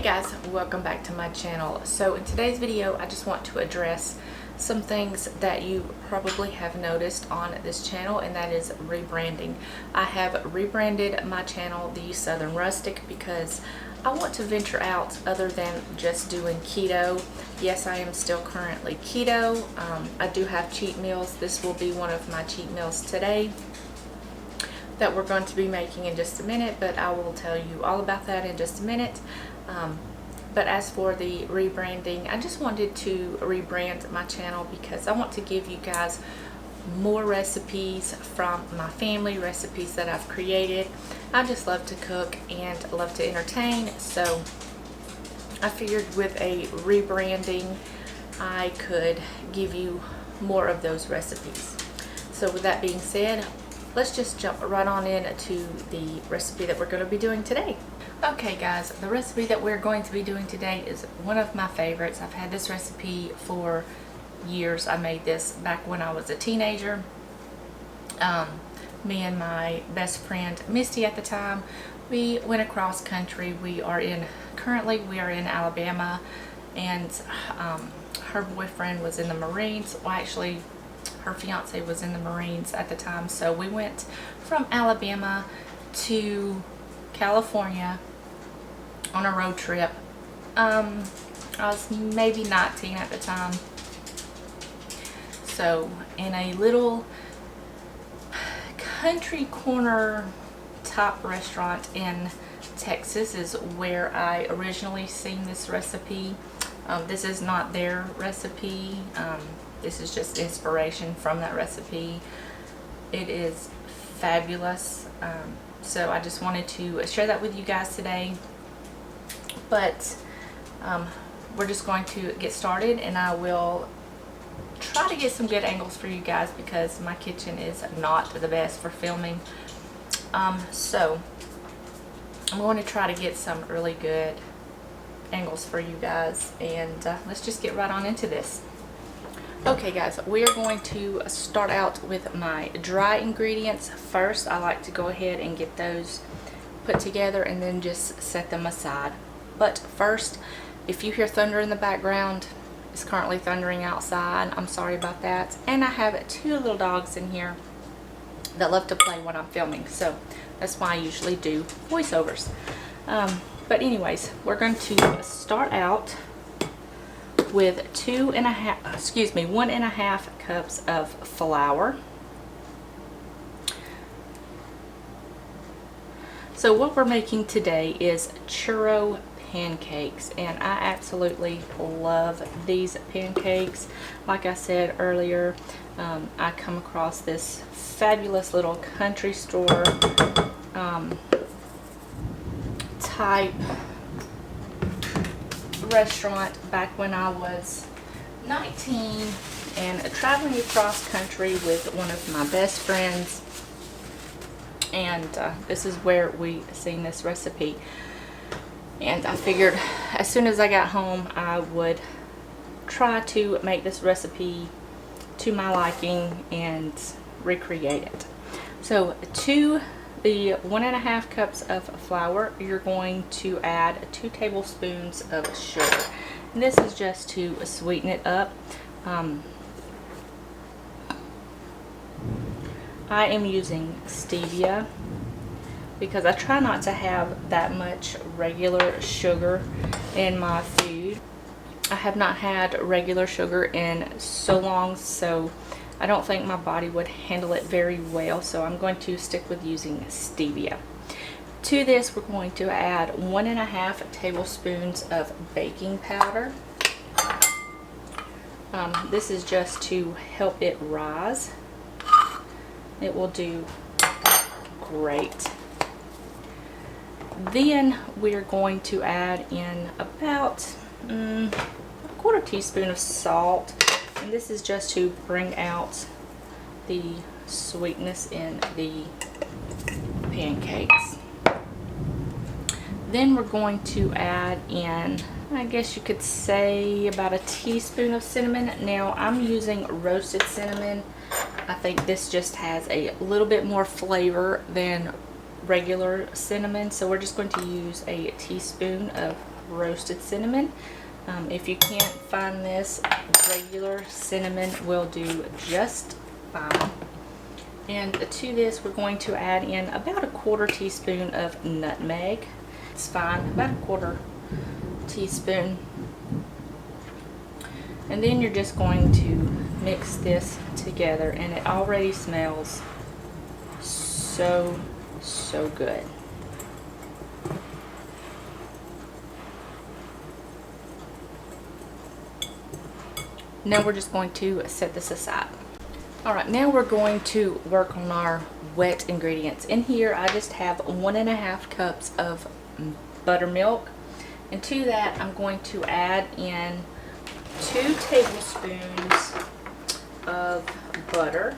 guys, welcome back to my channel. So in today's video I just want to address some things that you probably have noticed on this channel, and that is rebranding. I have rebranded my channel the Southern Rustic because I want to venture out other than just doing keto. Yes, I am still currently keto. I do have cheat meals. This will be one of my cheat meals today that we're going to be making in just a minute, but I will tell you all about that in just a minute. But as for the rebranding, I just wanted to rebrand my channel because I want to give you guys more recipes from my family, recipes that I've created. I just love to cook and love to entertain, so I figured with a rebranding I could give you more of those recipes. So with that being said, let's just jump right on into the recipe that we're going to be doing today. Okay guys, the recipe that we're going to be doing today is one of my favorites. I've had this recipe for years. I made this back when I was a teenager. Me and my best friend Misty at the time, we went across country. Currently we are in Alabama, and her boyfriend was in the Marines. Well, actually her fiance was in the Marines at the time, so we went from Alabama to California on a road trip. I was maybe 19 at the time. So in a little country corner top restaurant in Texas is where I originally seen this recipe. This is not their recipe. This is just inspiration from that recipe. It is fabulous. So I just wanted to share that with you guys today. But we're just going to get started, and I will try to get some good angles for you guys because my kitchen is not the best for filming. So I'm going to try to get some really good angles for you guys, and let's just get right on into this. Okay guys, we are going to start out with my dry ingredients first. I like to go ahead and get those put together and then just set them aside. But first, if you hear thunder in the background, it's currently thundering outside. I'm sorry about that. And I have two little dogs in here that love to play when I'm filming, so that's why I usually do voiceovers. But anyways, we're going to start out with 1.5 cups of flour. So what we're making today is churro pancakes, and I absolutely love these pancakes. Like I said earlier, I come across this fabulous little country store type restaurant back when I was 19 and traveling across country with one of my best friends, and this is where we seen this recipe, and I figured as soon as I got home I would try to make this recipe to my liking and recreate it. So to the 1.5 cups of flour, you're going to add 2 tablespoons of sugar. And this is just to sweeten it up. I am using stevia because I try not to have that much regular sugar in my food. I have not had regular sugar in so long, so I don't think my body would handle it very well, so I'm going to stick with using stevia. To this, we're going to add 1.5 tablespoons of baking powder. This is just to help it rise. It will do great. Then we're going to add in about a 1/4 teaspoon of salt. And this is just to bring out the sweetness in the pancakes. Then we're going to add in, I guess you could say, about a teaspoon of cinnamon. Now I'm using roasted cinnamon. I think this just has a little bit more flavor than regular cinnamon, so we're just going to use a teaspoon of roasted cinnamon. If you can't find this, regular cinnamon will do just fine. And to this, we're going to add in about a 1/4 teaspoon of nutmeg. It's fine, about a 1/4 teaspoon. And then you're just going to mix this together, and it already smells so good. Now we're just going to set this aside. Alright, now we're going to work on our wet ingredients. In here I just have 1½ cups of buttermilk, and to that I'm going to add in 2 tablespoons of butter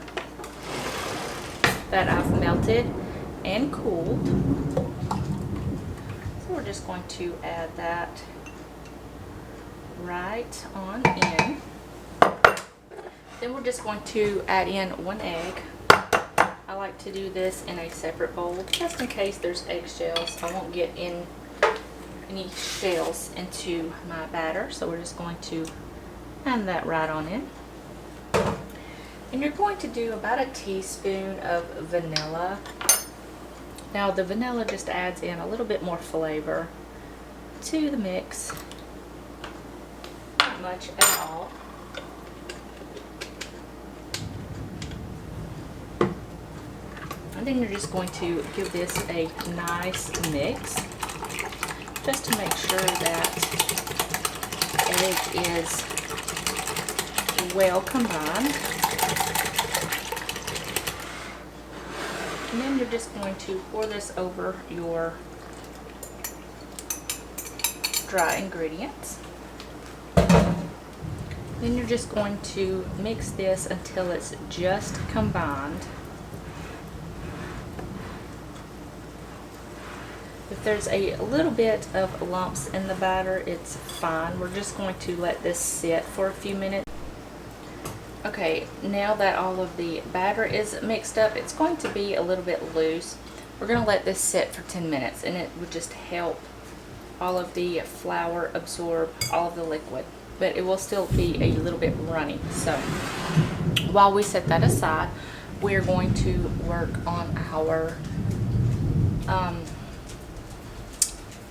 that I've melted and cooled. So we're just going to add that right on in. Then we're just going to add in 1 egg. I like to do this in a separate bowl just in case there's eggshells. I won't get in any shells into my batter, so we're just going to add that right on in. And you're going to do about a teaspoon of vanilla. Now the vanilla just adds in a little bit more flavor to the mix. Not much at all. And then you're just going to give this a nice mix, just to make sure that egg is well combined. And then you're just going to pour this over your dry ingredients. Then you're just going to mix this until it's just combined. If there's a little bit of lumps in the batter, it's fine. We're just going to let this sit for a few minutes. Okay, now that all of the batter is mixed up, it's going to be a little bit loose. We're going to let this sit for 10 minutes, and it would just help all of the flour absorb all of the liquid, but it will still be a little bit runny. So while we set that aside, we're going to work on our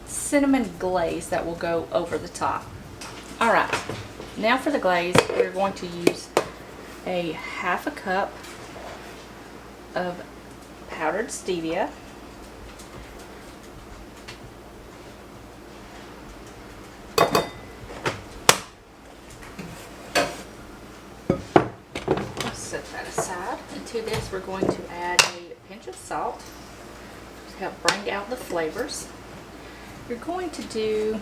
cinnamon glaze that will go over the top. Alright, now for the glaze, we're going to use a 1/2 cup of powdered stevia, let's set that aside. And to this we're going to add a pinch of salt to help bring out the flavors. You're going to do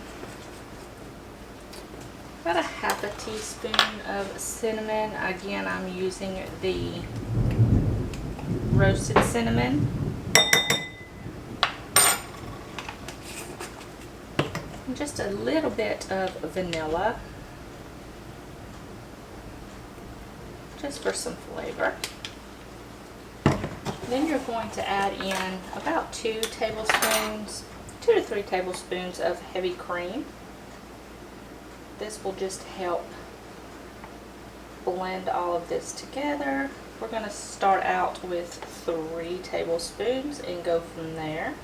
about a 1/2 teaspoon of cinnamon. Again, I'm using the roasted cinnamon. And just a little bit of vanilla, just for some flavor. Then you're going to add in about 2 to 3 tablespoons of heavy cream. This will just help blend all of this together. We're going to start out with 3 tablespoons and go from there.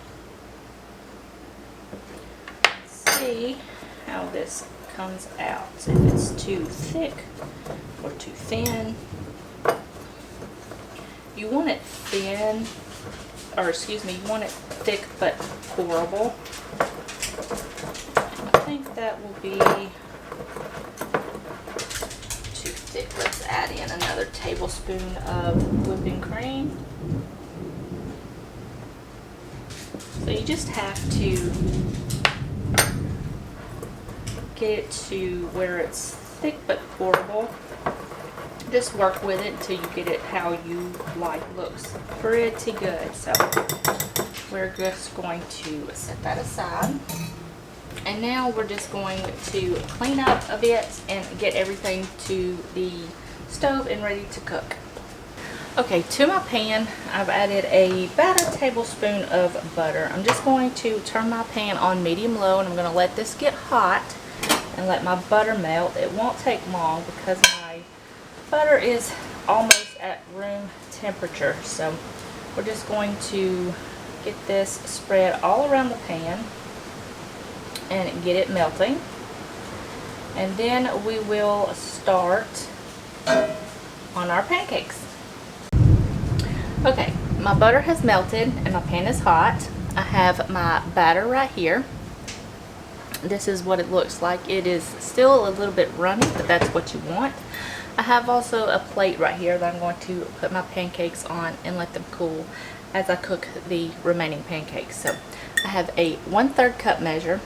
Let's see how this comes out, if it's too thick or too thin. You want it thin, or excuse me, you want it thick but pourable. I think that will be too thick. Let's add in another tablespoon of whipping cream. So you just have to get it to where it's thick but pourable. Just work with it until you get it how you like. Looks pretty good. So we're just going to set that aside. And now we're just going to clean up a bit and get everything to the stove and ready to cook. Okay, to my pan, I've added about a tablespoon of butter. I'm just going to turn my pan on medium-low, and I'm going to let this get hot and let my butter melt. It won't take long because my butter is almost at room temperature. So we're just going to get this spread all around the pan and get it melting. And then we will start on our pancakes. Okay, my butter has melted and my pan is hot. I have my batter right here. This is what it looks like. It is still a little bit runny, but that's what you want. I have also a plate right here that I'm going to put my pancakes on and let them cool as I cook the remaining pancakes. So I have a 1/3 cup measure.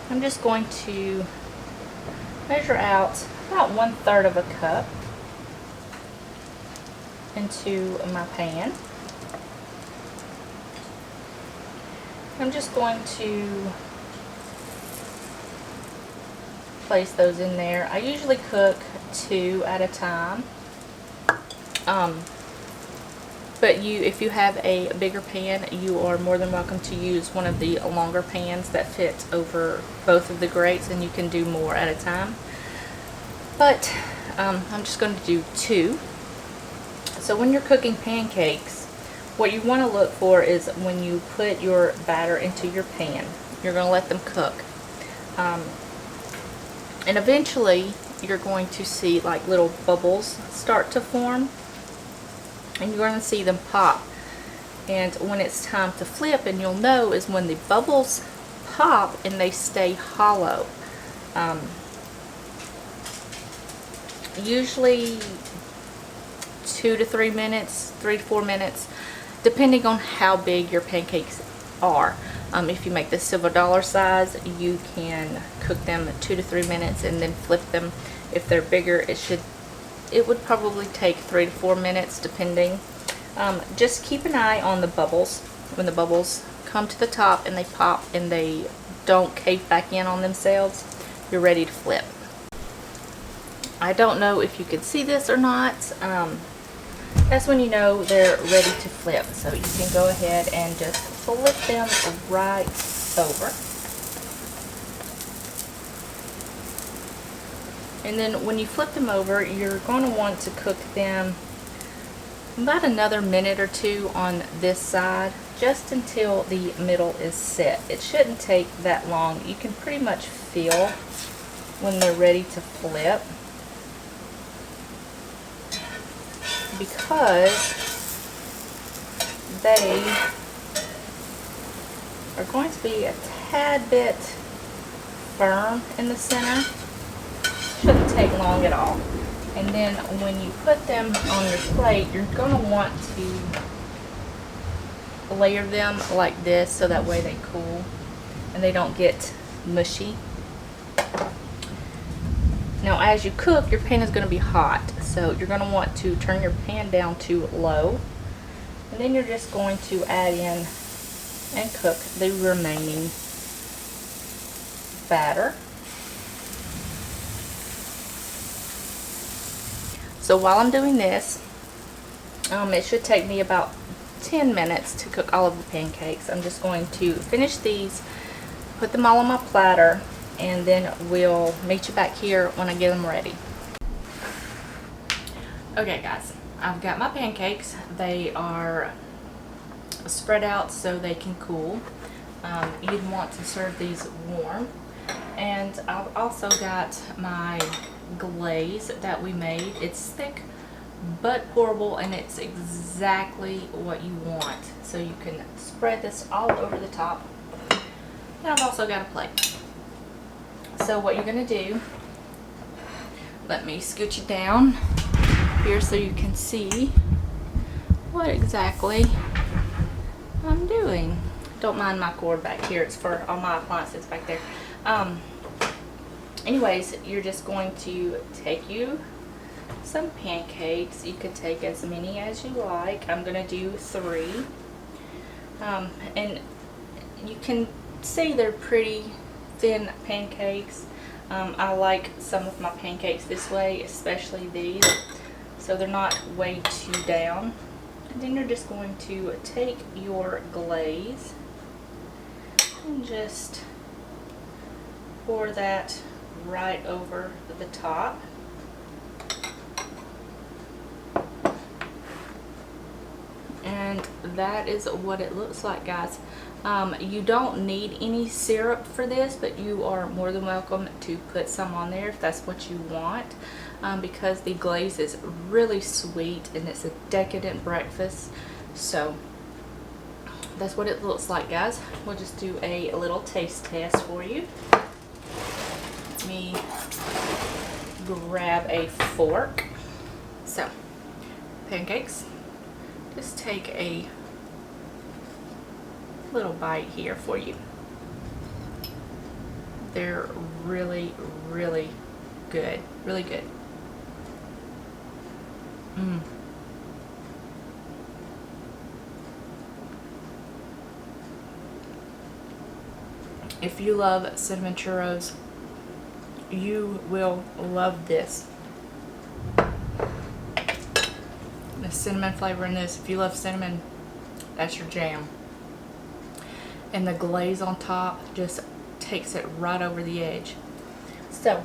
I'm just going to measure out about 1/3 of a cup into my pan. I'm just going to place those in there. I usually cook 2 at a time, but if you have a bigger pan, you are more than welcome to use one of the longer pans that fit over both of the grates, and you can do more at a time. But I'm just going to do 2. So when you're cooking pancakes, what you want to look for is when you put your batter into your pan, you're going to let them cook. And eventually you're going to see like little bubbles start to form, and you're going to see them pop. And when it's time to flip, and you'll know is when the bubbles pop and they stay hollow. Usually 2 to 3 minutes, 3 to 4 minutes, depending on how big your pancakes are. If you make the silver dollar size, you can cook them 2 to 3 minutes and then flip them. If they're bigger, it would probably take 3 to 4 minutes, depending. Just keep an eye on the bubbles. When the bubbles come to the top and they pop and they don't cave back in on themselves, you're ready to flip. I don't know if you can see this or not. That's when you know they're ready to flip. So you can go ahead and just flip them right over. And then when you flip them over, you're going to want to cook them about another minute or 2 on this side, just until the middle is set. It shouldn't take that long. You can pretty much feel when they're ready to flip, because they are going to be a tad bit firm in the center. Shouldn't take long at all. And then when you put them on your plate, you're going to want to layer them like this so that way they cool and they don't get mushy. Now as you cook, your pan is going to be hot, so you're going to want to turn your pan down to low, and then you're just going to add in and cook the remaining batter. So while I'm doing this, it should take me about 10 minutes to cook all of the pancakes. I'm just going to finish these, put them all on my platter, and then we'll meet you back here when I get them ready. Okay guys, I've got my pancakes. They are spread out so they can cool. You'd want to serve these warm. And I've also got my glaze that we made. It's thick but pourable, and it's exactly what you want. So you can spread this all over the top. And I've also got a plate. So what you're going to do, let me scoot you down here so you can see what exactly I'm doing. Don't mind my cord back here, it's for all my appliances back there. Anyways, you're just going to take you some pancakes. You could take as many as you like. I'm going to do 3. And you can see they're pretty thin pancakes. I like some of my pancakes this way, especially these. so they're not way too down. And then you're just going to take your glaze and just pour that right over the top. And that is what it looks like, guys. You don't need any syrup for this, but you are more than welcome to put some on there if that's what you want, because the glaze is really sweet and it's a decadent breakfast. So that's what it looks like, guys. We'll just do a little taste test for you. Let me grab a fork. So, pancakes. Just take a little bite here for you. They're really, really good. Really good. If you love cinnamon churros, you will love this. The cinnamon flavor in this, if you love cinnamon, that's your jam. And the glaze on top just takes it right over the edge. So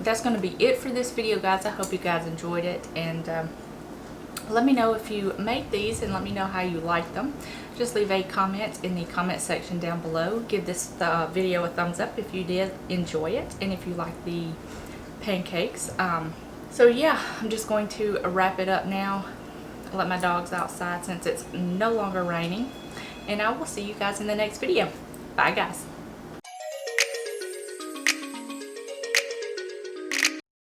that's going to be it for this video, guys. I hope you guys enjoyed it, and let me know if you make these and let me know how you like them. Just leave a comment in the comment section down below. Give this video a thumbs up if you did enjoy it and if you like the pancakes. So yeah, I'm just going to wrap it up now. Let my dogs outside since it's no longer raining, and I will see you guys in the next video. Bye, guys.